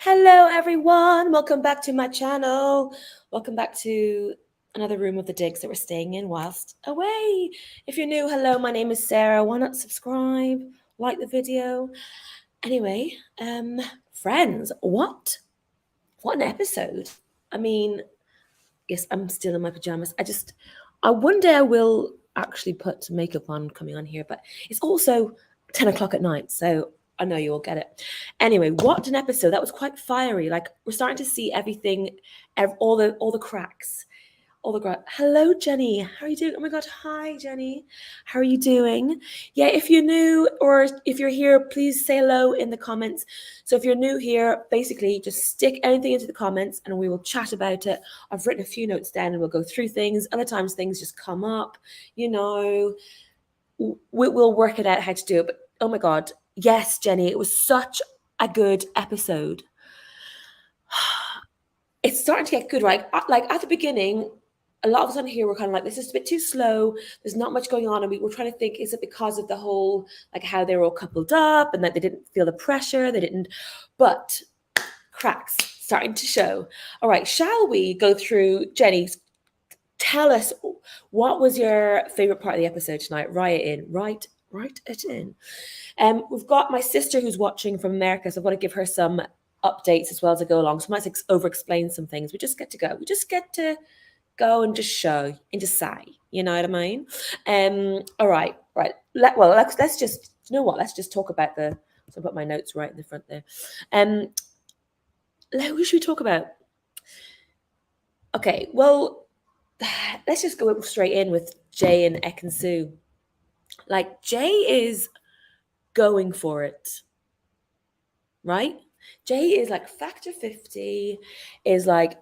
Hello everyone, welcome back to my channel. Welcome back to another room of the digs that we're staying in whilst away. If you're new, hello, my name is Sarah. Why not subscribe, like the video? Anyway, friends, what an episode. I mean, yes, I'm still in my pajamas. One day I will actually put makeup on coming on here, but it's also 10 o'clock at night, so I know you all get it. Anyway, what an episode. That was quite fiery. Like, we're starting to see everything, all the cracks. Hello, Jenny. How are you doing? Oh my God. Hi, Jenny. How are you doing? Yeah, if you're new or if you're here, please say hello in the comments. So if you're new here, basically just stick anything into the comments and we will chat about it. I've written a few notes down and we'll go through things. Other times things just come up, we'll work it out how to do it. But oh my God. Yes, Jenny, it was such a good episode. It's starting to get good, right? Like at the beginning, a lot of us on here were kind of like, this is a bit too slow. There's not much going on. And we were trying to think, is it because of the whole, like how they were all coupled up and that they didn't feel the pressure? But cracks starting to show. All right, shall we go through, Jenny, tell us, what was your favorite part of the episode tonight? Write it in. We've got my sister who's watching from America, so I want to give her some updates as well as I go along. So I might over-explain some things. We just get to go. We just get to go and just show and just say. You know what I mean? All right. Let's just. You know what? Let's just talk about the. So I put my notes right in the front there. Who should we talk about? Okay. Well, let's just go straight in with Jay and Ekin-Su. Like, Jay is going for it, right? Jay is like factor 50, is like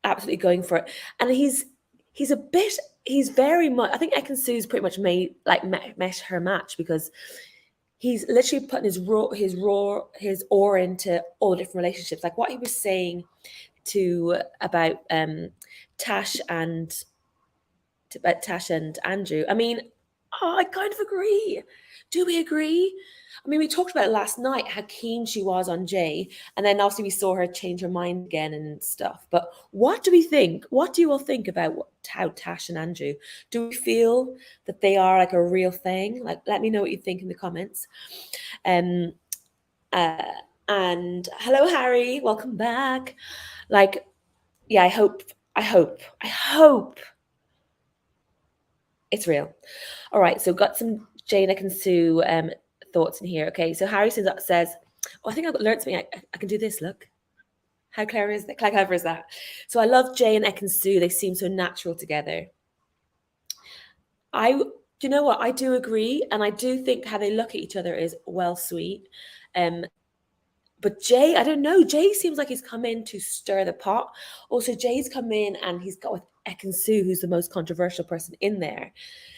absolutely going for it. And he's very much, I think Ekin-Su's pretty much met her match, because he's literally putting his aura into all the different relationships. Like what he was saying about Tash and Andrew. I mean, I kind of agree. Do we agree? I mean, we talked about it last night, how keen she was on Jay, and then obviously we saw her change her mind again and stuff. But what do we think? What do you all think about how Tash and Andrew? Do we feel that they are like a real thing? Like, let me know what you think in the comments. And hello, Harry. Welcome back. Like, yeah, I hope it's real. All right, so got some Jane Ekin-Su thoughts in here. Okay, so Harry says, oh, I think I've learned something. I can do this, look. How clever is that? How clever is that? So I love Jay and Ekin-Su. They seem so natural together. You know what? I do agree. And I do think how they look at each other is well sweet. But Jay, I don't know. Jay seems like he's come in to stir the pot. Also, Jay's come in and he's got with Ekin-Su, who's the most controversial person in there.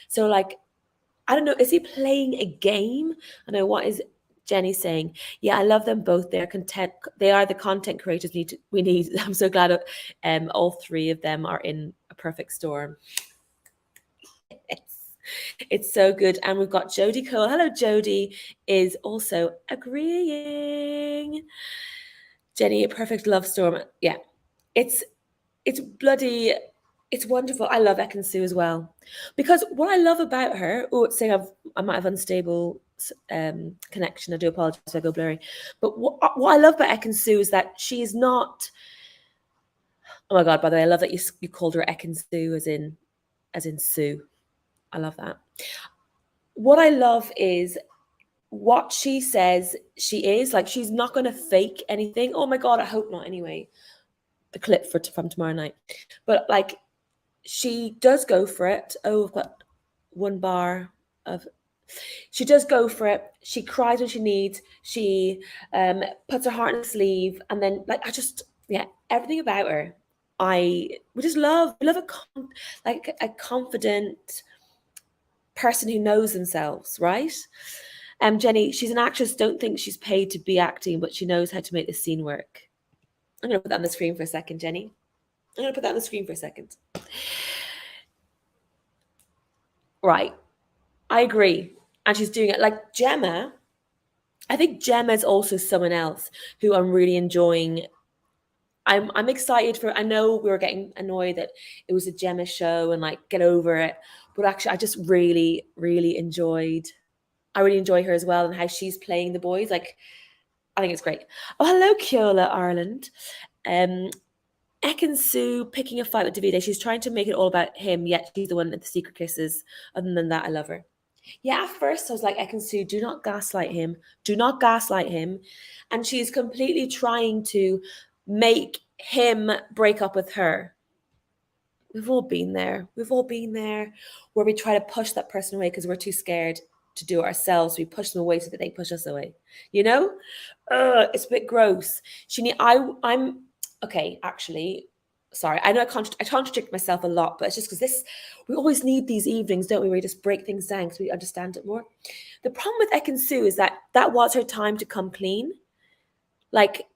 So, like, I don't know. Is he playing a game? I know, what is Jenny saying? Yeah, I love them both. They're content. They are the content creators we need. I'm so glad all three of them are in a perfect storm. It's so good. And we've got Jodie Cole. Hello, Jodie is also agreeing. Jenny, a perfect love storm. Yeah, it's bloody, it's wonderful. I love Ekin-Su as well, because what I love about her, saying I might have unstable connection. I do apologize if I go blurry. But what I love about Ekin-Su is that she is not. Oh my God! By the way, I love that you called her Ekin-Su as in Sue. I love that. What I love is what she says she is. Like, she's not going to fake anything. Oh my God, I hope not anyway. The clip from tomorrow night. But like, she does go for it. Oh, I've got one bar of... She does go for it. She cries when she needs. She puts her heart in the sleeve. And then, like, everything about her. We love a confident person who knows themselves, right? Jenny, she's an actress. Don't think she's paid to be acting, but she knows how to make the scene work. I'm going to put that on the screen for a second, Jenny. I'm going to put that on the screen for a second. Right. I agree. And she's doing it. Like Gemma, I think Gemma is also someone else who I'm really enjoying. I'm excited for. I know we were getting annoyed that it was a Gemma show and like get over it, but actually I just really really enjoyed. I really enjoy her as well and how she's playing the boys. Like I think it's great. Oh, hello, Keola Ireland. Um, Ekin-Su picking a fight with Davide. She's trying to make it all about him, yet she's the one with the secret kisses. Other than that, I love her. Yeah, at first I was like, Ekin-Su, do not gaslight him. Do not gaslight him. And she's completely trying to make him break up with her. We've all been there. We've all been there where we try to push that person away because we're too scared to do it ourselves. We push them away so that they push us away. You know? It's a bit gross. I'm okay, actually. Sorry, I know I contradict myself a lot, but it's just because we always need these evenings, don't we, where we just break things down because we understand it more. The problem with Ekin-Su is that was her time to come clean. Like,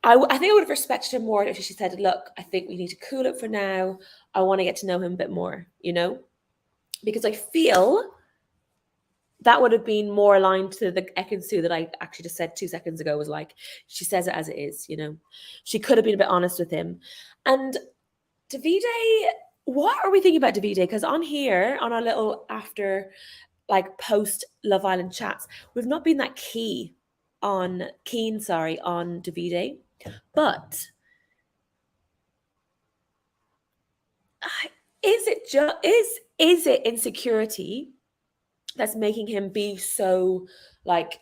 I think I would have respected him more if she said, look, I think we need to cool it for now. I want to get to know him a bit more, you know? Because I feel that would have been more aligned to the Ekin-Su that I actually just said 2 seconds ago was like, she says it as it is, you know? She could have been a bit honest with him. And Davide, what are we thinking about Davide? Because on here, on our little after, like, post Love Island chats, we've not been that keen on Davide. But is it insecurity that's making him be so like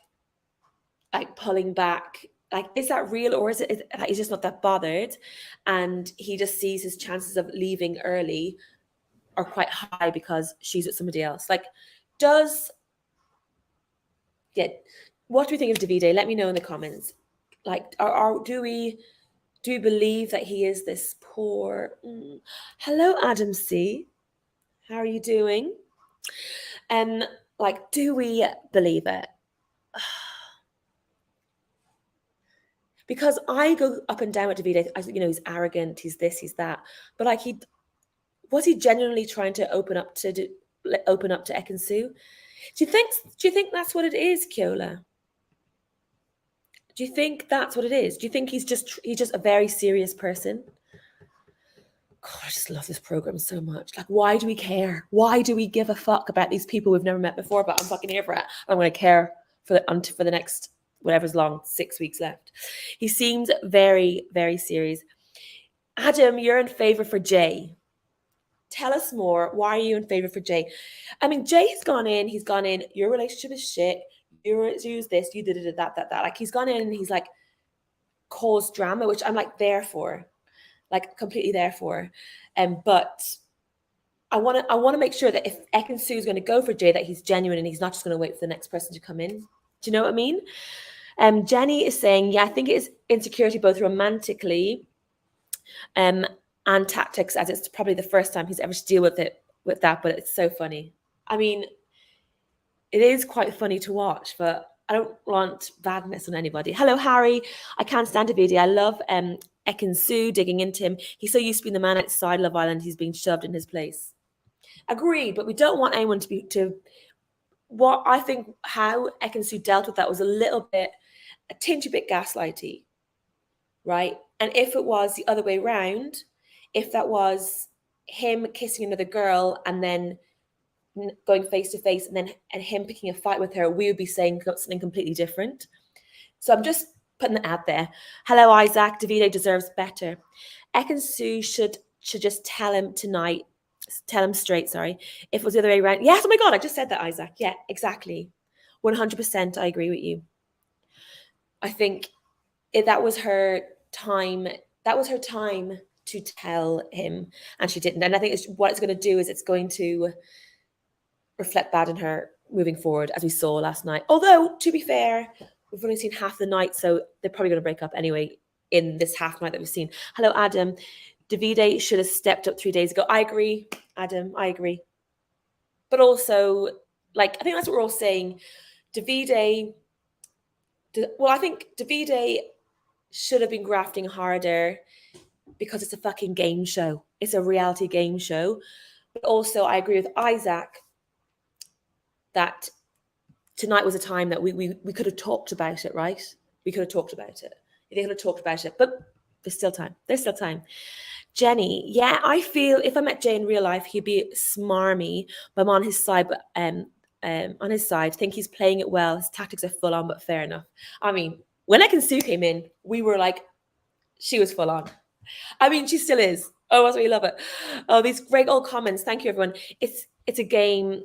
pulling back? Like, is that real, or is it he's just not that bothered and he just sees his chances of leaving early are quite high because she's with somebody else? Like, what do we think of Davide? Let me know in the comments. Like, do we believe that he is this poor? Hello, Adam C. How are you doing? Like, do we believe it? Because I go up and down with Davide. He's arrogant, he's this, he's that. But like, was he genuinely trying to open up to Ekin-Su? Do you think that's what it is, Keola? Do you think that's what it is? Do you think he's just a very serious person? God, I just love this program so much. Like, why do we care? Why do we give a fuck about these people we've never met before? But I'm fucking here for it. I'm going to care for the next whatever's long 6 weeks left. He seems very, very serious. Adam, you're in favor for Jay. Tell us more. Why are you in favor for Jay? I mean, Jay has gone in. He's gone in. Your relationship is shit. You use this. You did it. That. Like, he's gone in and he's like caused drama, which I'm like there for, like completely there for. But I want to make sure that if Ekin-Su is going to go for Jay, that he's genuine and he's not just going to wait for the next person to come in. Do you know what I mean? Jenny is saying, yeah, I think it is insecurity both romantically and tactics, as it's probably the first time he's ever to deal with that, but it's so funny. I mean, it is quite funny to watch, but I don't want badness on anybody. Hello, Harry. I can't stand Davide. I love Ekin-Su digging into him. He's so used to being the man outside Love Island. He's being shoved in his place. Agree, but we don't want anyone to what I think how Ekin-Su dealt with that was a tingy bit gaslighty, right? And if it was the other way around, if that was him kissing another girl and then going face to face and him picking a fight with her, we would be saying something completely different. So I'm just putting that out there. Hello, Isaac. Davide deserves better. Ekin-Su should just tell him tonight. Tell him straight, sorry. If it was the other way around. Yes, oh my God, I just said that, Isaac. Yeah, exactly. 100%, I agree with you. I think that was her time. That was her time to tell him, and she didn't. And I think what it's going to do is it's going to reflect bad in her moving forward, as we saw last night. Although, to be fair, we've only seen half the night, so they're probably going to break up anyway in this half night that we've seen. Hello, Adam. Davide should have stepped up 3 days ago. I agree, Adam. I agree. But also, like, I think that's what we're all saying. I think Davide should have been grafting harder because it's a fucking game show. It's a reality game show. But also, I agree with Isaac that tonight was a time that we could have talked about it, right? We could have talked about it. They could have talked about it, but there's still time. There's still time. Jenny, yeah, I feel if I met Jay in real life, he'd be smarmy, but I'm on his side. But on his side, think he's playing it well. His tactics are full on, but fair enough. I mean, when Ekin-Su came in, we were like, she was full on. I mean, she still is. Oh, that's why you love it. Oh, these great old comments. Thank you, everyone. It's a game.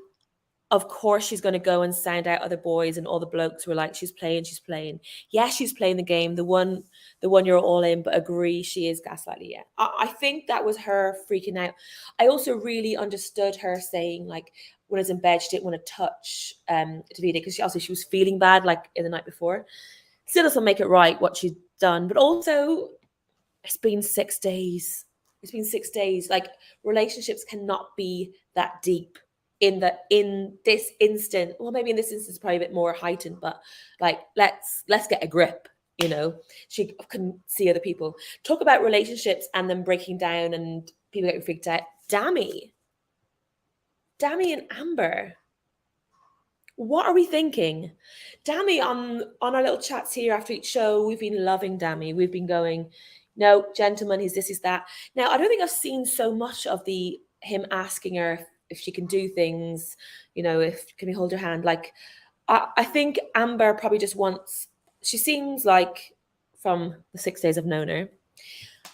Of course, she's going to go and sound out other boys and all the blokes were like, she's playing. Yeah, she's playing the game. The one you're all in, but agree she is gaslighting. Yeah, I think that was her freaking out. I also really understood her saying, like, when I was in bed, she didn't want to touch Davide because she was feeling bad, like, in the night before. Still doesn't make it right what she's done, but also it's been 6 days. It's been 6 days. Like, relationships cannot be that deep in this instant. Well, maybe in this instance, probably a bit more heightened, but like, let's get a grip. You know, she couldn't see other people. Talk about relationships and them breaking down and people getting freaked out. Dammy and Amber. What are we thinking? Dammy, on our little chats here after each show, we've been loving Dammy. We've been going, no, gentlemen, he's this, he's that. Now, I don't think I've seen so much of him asking her if she can do things, you know, can we hold her hand? Like, I think Amber probably just wants, she seems like, from the 6 days I've known her,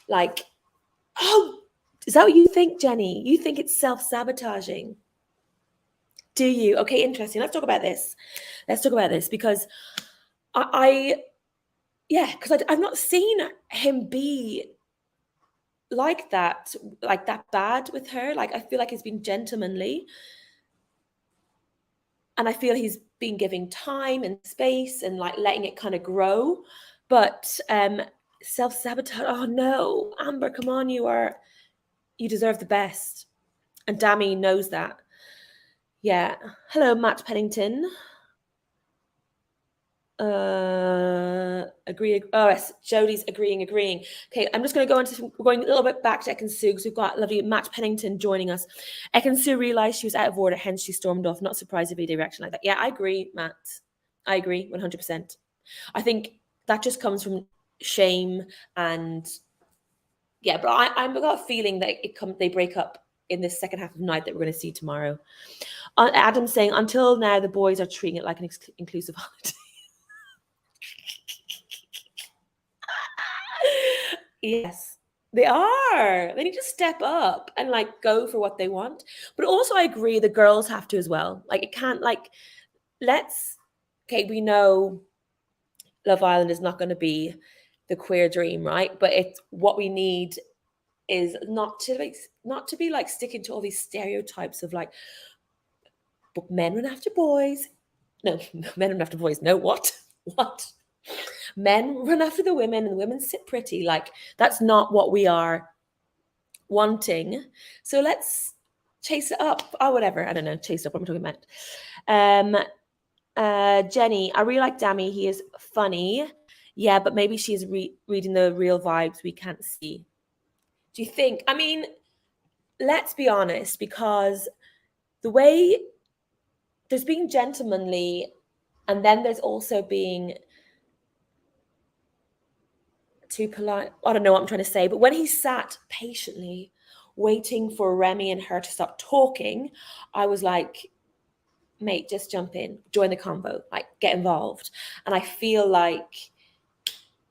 like, oh, is that what you think, Jenny? You think it's self-sabotaging? Do you? Okay, interesting. Let's talk about this because because I've not seen him be like that bad with her. Like, I feel like he's been gentlemanly. And I feel he's been giving time and space and like letting it kind of grow. But self-sabotage, oh no, Amber, come on, you deserve the best. And Dammy knows that. Yeah. Hello, Matt Pennington. Agree. Oh, yes. Jodie's agreeing. Okay, I'm just going to we're going a little bit back to Ekin-Su because we've got lovely Matt Pennington joining us. Ekin-Su realised she was out of order, hence she stormed off. Not surprised if video reaction like that. Yeah, I agree, Matt. I agree 100%. I think that just comes from shame and yeah, but I've got a feeling that they break up in this second half of the night that we're going to see tomorrow. Adam's saying, until now, the boys are treating it like an inclusive holiday. Yes, they are. They need to step up and like go for what they want. But also, I agree, the girls have to as well. Like, it can't we know Love Island is not going to be the queer dream, right? But it's what we need is not to be like sticking to all these stereotypes of like men run after boys. No, men run after boys. No, what? Men run after the women and the women sit pretty. Like, that's not what we are wanting. So let's chase it up. Oh, whatever. I don't know. Chase it up. What am I talking about? Jenny, I really like Dammy. He is funny. Yeah, but maybe she's reading the real vibes we can't see. Do you think? I mean, let's be honest, because the way there's being gentlemanly and then there's also being too polite. I don't know what I'm trying to say, but when he sat patiently waiting for Remy and her to stop talking, I was like, mate, just jump in, join the convo, like, get involved. And I feel like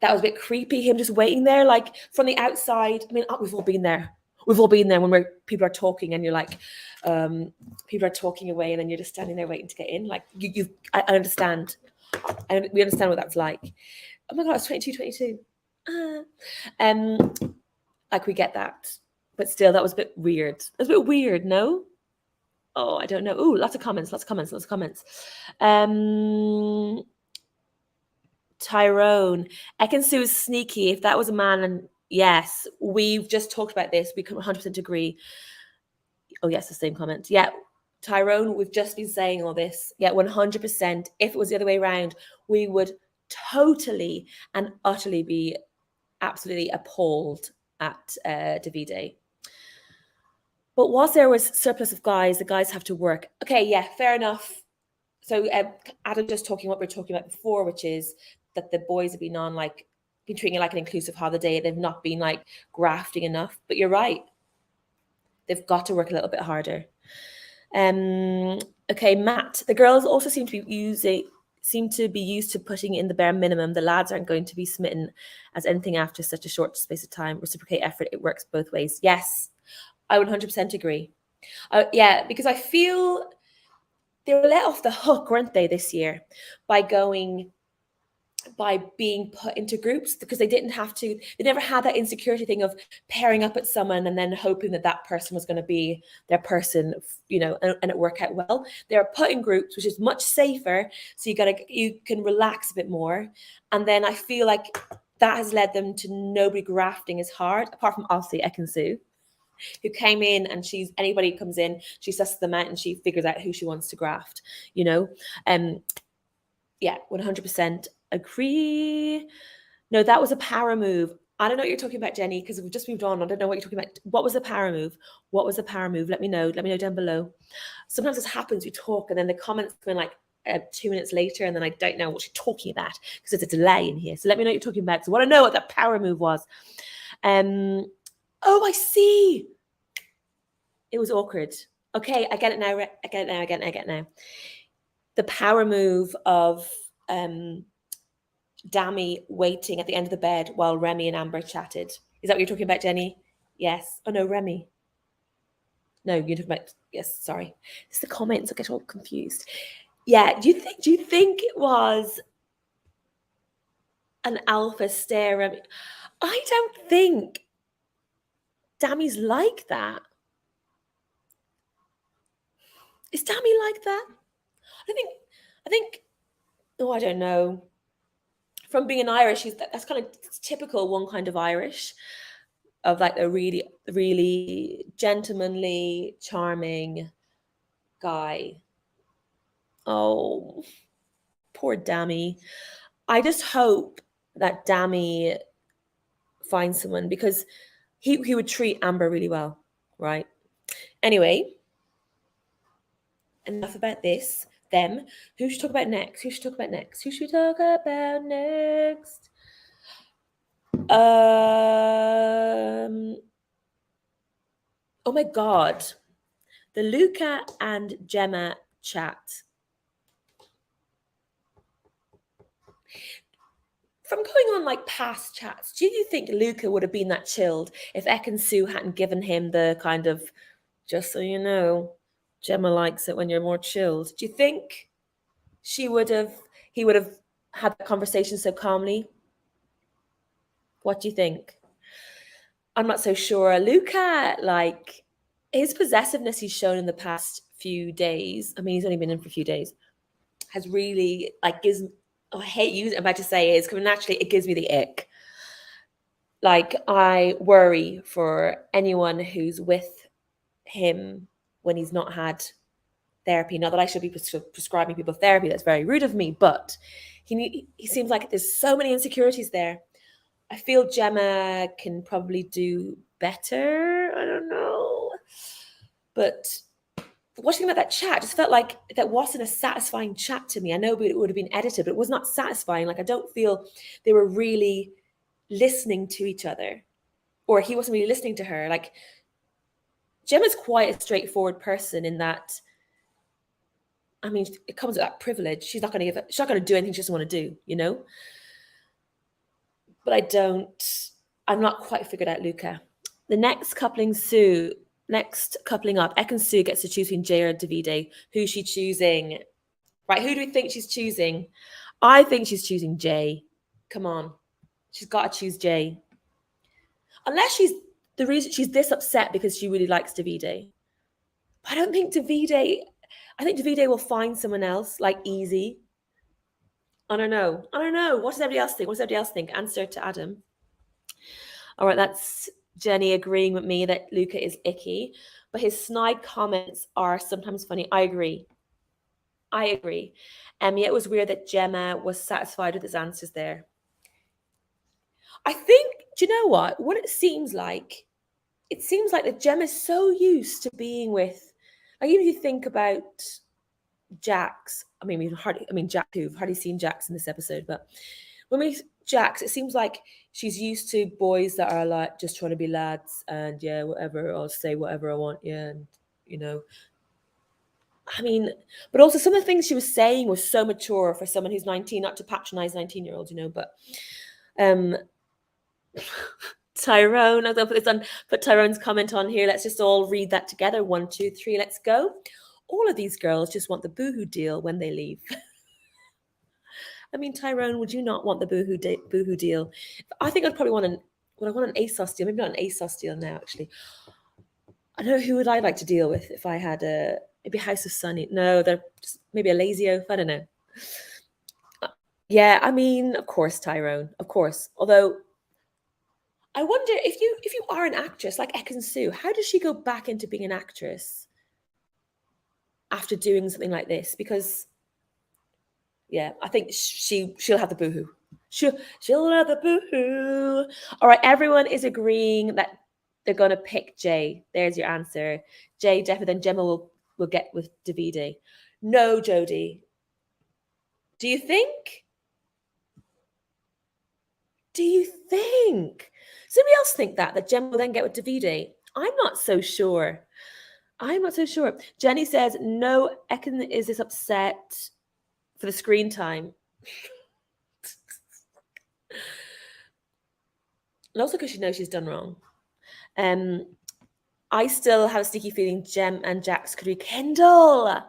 that was a bit creepy, him just waiting there, like, from the outside. I mean, we've all been there. We've all been there when people are talking and you're like, people are talking away and then you're just standing there waiting to get in. Like, I understand. We understand what that's like. Oh my God, it's 22. Like, we get that. But still, that was a bit weird. It was a bit weird, no? Oh, I don't know. Oh, lots of comments. Tyrone. Ekin-Su is sneaky. If that was a man, and yes, we've just talked about this. We can 100% agree. Oh, yes, the same comment. Yeah, Tyrone, we've just been saying all this. Yeah, 100%. If it was the other way around, we would totally and utterly be absolutely appalled at Davide. But whilst there was surplus of guys, the guys have to work. Okay, yeah, fair enough. So Adam just talking what we were talking about before, which is that the boys have been treating it like an inclusive holiday. They've not been like grafting enough. But you're right. They've got to work a little bit harder. Okay, Matt. The girls also seem to be used to putting in the bare minimum. The lads aren't going to be smitten as anything after such a short space of time. Reciprocate effort. It works both ways. Yes, I would 100% agree. Yeah, because I feel they were let off the hook, weren't they, this year, by being put into groups, because they never had that insecurity thing of pairing up with someone and then hoping that person was going to be their person, and it work out well. They're put in groups, which is much safer, so you can relax a bit more. And then I feel like that has led them to nobody grafting as hard, apart from obviously Ekin-Su, who came in, and anybody comes in, she susses them out and she figures out who she wants to graft, Yeah, 100% agree. No, that was a power move. I don't know what you're talking about, Jenny, because we've just moved on. I don't know what you're talking about. What was a power move? What was a power move? Let me know. Let me know down below. Sometimes this happens. We talk, and then the comments come in like 2 minutes later, and then I don't know what you're talking about because there's a delay in here. So let me know what you're talking about, because I want to know what that power move was. Oh, I see. It was awkward. Okay, I get it now. I get it now. The power move of Dammy waiting at the end of the bed while Remy and Amber chatted. Is that what you're talking about, Jenny? Yes. Oh no, Remy. No, you're talking about, yes, sorry. It's the comments, I get all confused. Yeah, do you think it was an alpha stare, Remy? I don't think Dammy's like that. Is Dammy like that? I think, oh, I don't know. From being Irish, that's kind of typical one kind of Irish, of like a really, really gentlemanly, charming guy. Oh, poor Dammy. I just hope that Dammy finds someone, because he would treat Amber really well, right? Anyway, enough about this. Them. Who should we talk about next? Oh my God. The Luca and Gemma chat. From going on like past chats, do you think Luca would have been that chilled if Ekin-Su hadn't given him the kind of, just so you know, Gemma likes it when you're more chilled? Do you think he would have had the conversation so calmly? What do you think? I'm not so sure. Luca, like, his possessiveness he's shown in the past few days, I mean, he's only been in for a few days, has really, like, I hate using it, I'm about to say it, because naturally it gives me the ick. Like, I worry for anyone who's with him when he's not had therapy. Not that I should be prescribing people therapy, that's very rude of me, but he seems like there's so many insecurities there. I feel Gemma can probably do better. I don't know. But watching about that chat just felt like that wasn't a satisfying chat to me. I know it would have been edited, but it was not satisfying. Like, I don't feel they were really listening to each other, or he wasn't really listening to her. Like, Gemma's quite a straightforward person in that, I mean, it comes with that privilege. She's not going to do anything she doesn't want to do, But I'm not quite figured out Luca. The next coupling up, Ekin-Su gets to choose between Jay or Davide. Who's she choosing? Right, who do we think she's choosing? I think she's choosing Jay. Come on. She's got to choose Jay. Unless the reason she's this upset because she really likes Davide. But I think Davide will find someone else, like, easy. I don't know. What does everybody else think? Answer to Adam. All right, that's Jenny agreeing with me that Luca is icky, but his snide comments are sometimes funny. I agree. Yeah, it was weird that Gemma was satisfied with his answers there. I think, do you know what it seems like? It seems like that Gemma's so used to being with, like, even if you think about Jax, we've hardly seen Jax in this episode, but when we Jax, it seems like she's used to boys that are like just trying to be lads and yeah, whatever, I'll say whatever I want, yeah, and you know. But also some of the things she was saying was so mature for someone who's 19, not to patronize 19-year-olds, but Tyrone, I'll put Tyrone's comment on here. Let's just all read that together. 1, 2, 3, let's go. All of these girls just want the boohoo deal when they leave. Tyrone, would you not want the boohoo deal? I think I'd probably want an ASOS deal. Maybe not an ASOS deal now, actually. I don't know who would I like to deal with if I had maybe House of Sunny. No, they're just maybe a lazy oaf. I don't know. Yeah, of course, Tyrone. Of course. Although I wonder if you are an actress like Ekin-Su, how does she go back into being an actress after doing something like this? Because yeah, I think she'll have the boohoo. She'll have the boohoo. All right, everyone is agreeing that they're gonna pick Jay. There's your answer. Jay, definitely. Then Gemma will get with Davide. No, Jodie. Do you think? Somebody else think that Gemma will then get with Davide? I'm not so sure. Jenny says, no, Ekin is this upset for the screen time. And also because she knows she's done wrong. I still have a sneaky feeling Gem and Jax could rekindle.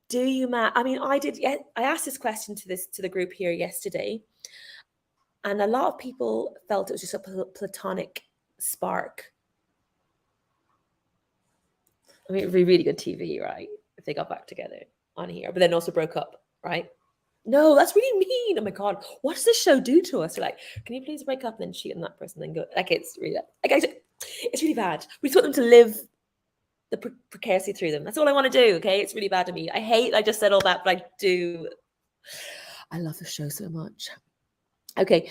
Do you, Matt? I did. I asked this question to the group here yesterday, and a lot of people felt it was just a platonic spark. It'd be really good TV, right? If they got back together on here, but then also broke up, right? No, that's really mean. Oh my God, what does this show do to us? We're like, can you please break up and then cheat on that person and go? Like, it's really it's really bad. We just want them to live the precarity through them. That's all I want to do. Okay, it's really bad to me. I just said all that, but I do. I love the show so much. Okay.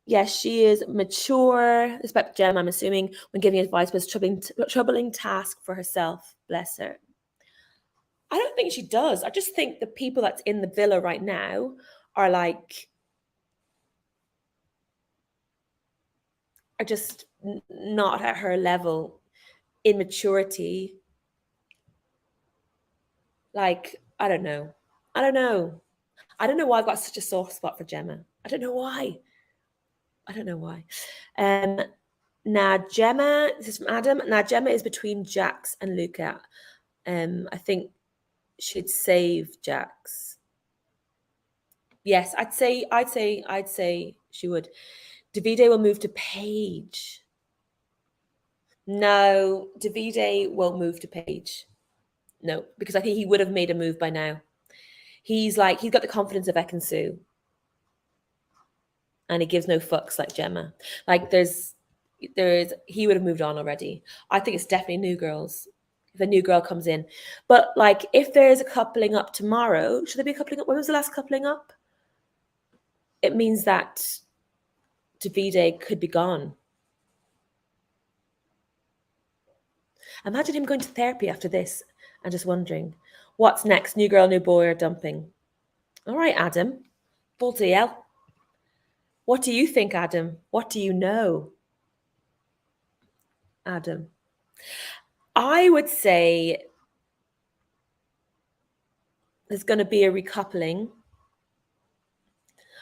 Yes, she is mature. Respect Gem, I'm assuming, when giving advice was troubling task for herself. Bless her. I don't think she does. I just think the people that's in the villa right now are just not at her level in maturity. Like, I don't know. I don't know why I've got such a soft spot for Gemma. I don't know why. Now Gemma, this is from Adam. Now Gemma is between Jax and Luca. I think she'd save Jax. Yes, I'd say she would. Davide will move to Paige. No, Davide won't move to Paige. No, because I think he would have made a move by now. He's got the confidence of Ekin-Su. And he gives no fucks like Gemma. Like he would have moved on already. I think it's definitely new girls. If a new girl comes in. But like if there's a coupling up tomorrow, should there be a coupling up? When was the last coupling up? It means that Davide could be gone. Imagine him going to therapy after this and just wondering, what's next? New girl, new boy, or dumping? All right, Adam. Bloody hell. What do you think, Adam? What do you know? Adam. I would say there's going to be a recoupling.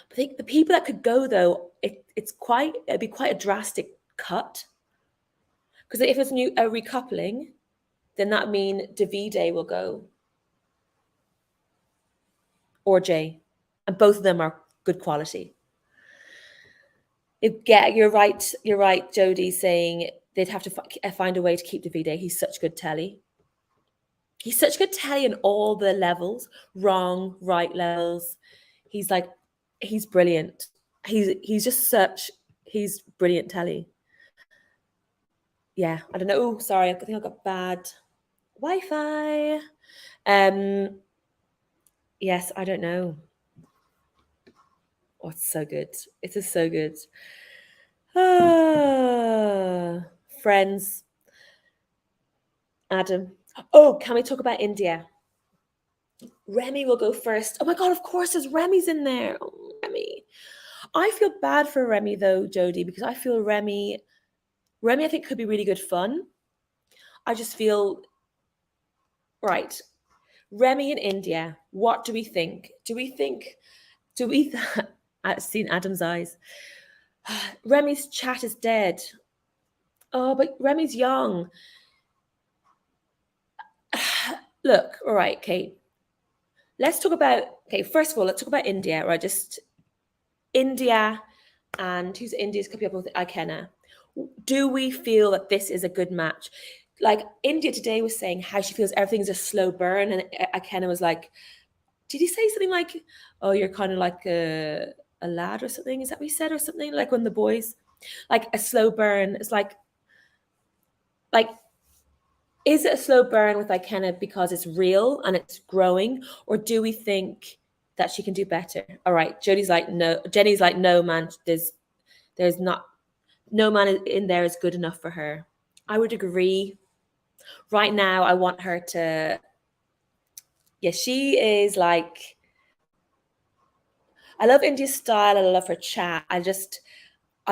I think the people that could go, though, it'd be quite a drastic cut. Because if it's a recoupling, then that means Davide will go. Or Jay. And both of them are good quality. You're right, Jodie, saying they'd have to find a way to keep Davide. He's such good telly. He's such good telly in all the levels, wrong, right levels. He's brilliant. He's brilliant telly. Yeah, I don't know. Oh, sorry, I think I got bad Wi-Fi. Yes, I don't know. Oh, it's so good. It is so good. Friends. Adam. Oh, can we talk about India? Remy will go first. Oh my God, of course, there's Remy's in there. Oh, Remy. I feel bad for Remy though, Jodie, because I feel Remy, I think could be really good fun. I just feel, right, Remy in India, what do we think? I've seen Adam's eyes. Remy's chat is dead. Oh, but Remy's young. Look, all right, Kate. Let's talk about, first of all, let's talk about India, right? Just India and who's India's copy up with Ikenna. Do we feel that this is a good match? Like India today was saying how she feels everything's a slow burn, and Ikenna was like, did he say something like, oh, you're kind of like a lad or something? Is that what he said or something? Like when the boys, like a slow burn. It's like, is it a slow burn with Ikenna because it's real and it's growing? Or do we think that she can do better? All right, Jodie's like, no. Jenny's like, no, man, there's not, no man in there is good enough for her. I would agree. Right now, I want her to, yeah, she is like, I love India's style. I love her chat. I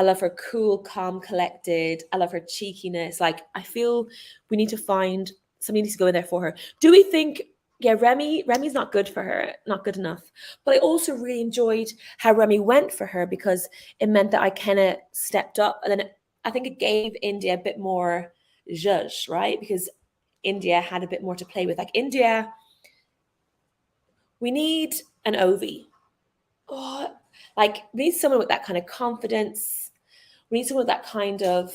love her cool, calm, collected. I love her cheekiness. Like, I feel we need to find somebody needs to go in there for her. Do we think, yeah, Remy's not good for her, not good enough. But I also really enjoyed how Remy went for her because it meant that I kind of stepped up. And then I think it gave India a bit more zhuzh, right? Because India had a bit more to play with. Like, India, we need an Ovi. Oh, like, we need someone with that kind of confidence. We need someone with that kind of,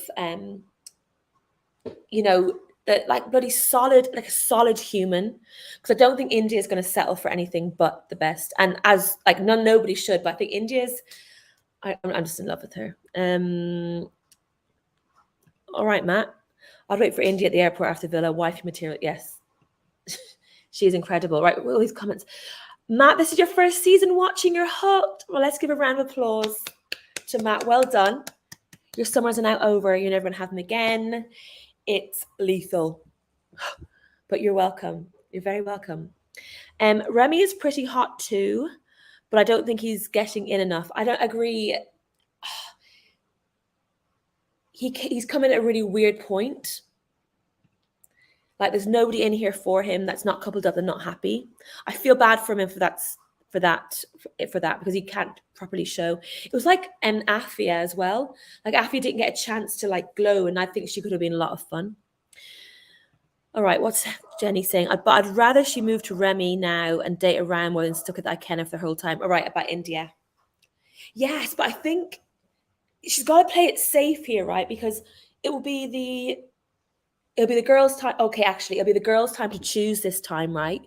that like bloody solid, like a solid human. Because I don't think India is going to settle for anything but the best. And as like nobody should, but I think India's. I'm just in love with her. All right, Matt. I'll wait for India at the airport after Villa. Wifey material, yes. She is incredible. Right, all these comments. Matt, this is your first season watching. You're hooked. Well, let's give a round of applause to Matt. Well done. Your summers are now over. You're never going to have them again. It's lethal. But you're welcome. You're very welcome. Remy is pretty hot too, but I don't think he's getting in enough. I don't agree. He's come in at a really weird point. Like there's nobody in here for him that's not coupled up and not happy. I feel bad for him for that because he can't properly show. It was like an Afia as well. Like Afia didn't get a chance to like glow, and I think she could have been a lot of fun. All right, what's Jenny saying? But I'd rather she moved to Remy now and date around more than stuck at Ikenna for the whole time. All right, about India. Yes, but I think she's got to play it safe here, right? Because it'll be the girls' time. Okay, actually, it'll be the girls' time to choose this time, right?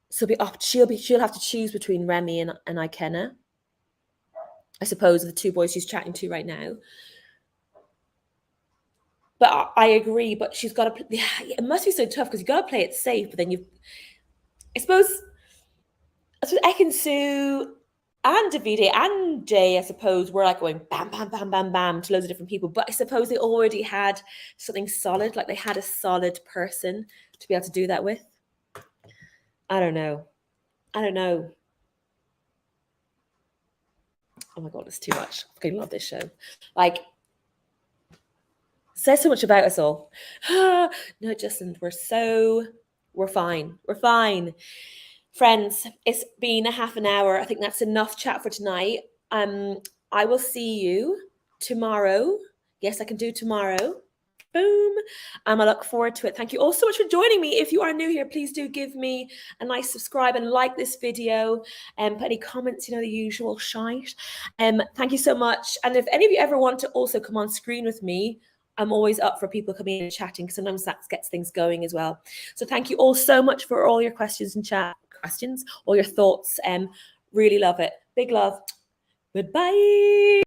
So she'll have to choose between Remy and Ikenna. I suppose the two boys she's chatting to right now. But I agree. But she's got to. Yeah, it must be so tough because you got to play it safe. But then I suppose Ekin-Su and Davide and Jay, I suppose, were like going bam, bam, bam, bam, bam to loads of different people. But I suppose they already had something solid. Like they had a solid person to be able to do that with. I don't know. Oh my God, it's too much. I fucking love this show. Like, says so much about us all. No, Justin, we're fine. We're fine. Friends, it's been a half an hour. I think that's enough chat for tonight. I will see you tomorrow. Yes, I can do tomorrow. Boom. I look forward to it. Thank you all so much for joining me. If you are new here, please do give me a nice subscribe and like this video and put any comments, the usual shite. Thank you so much. And if any of you ever want to also come on screen with me, I'm always up for people coming in and chatting because sometimes that gets things going as well. So thank you all so much for all your questions and all your thoughts. Really love it. Big love. Goodbye.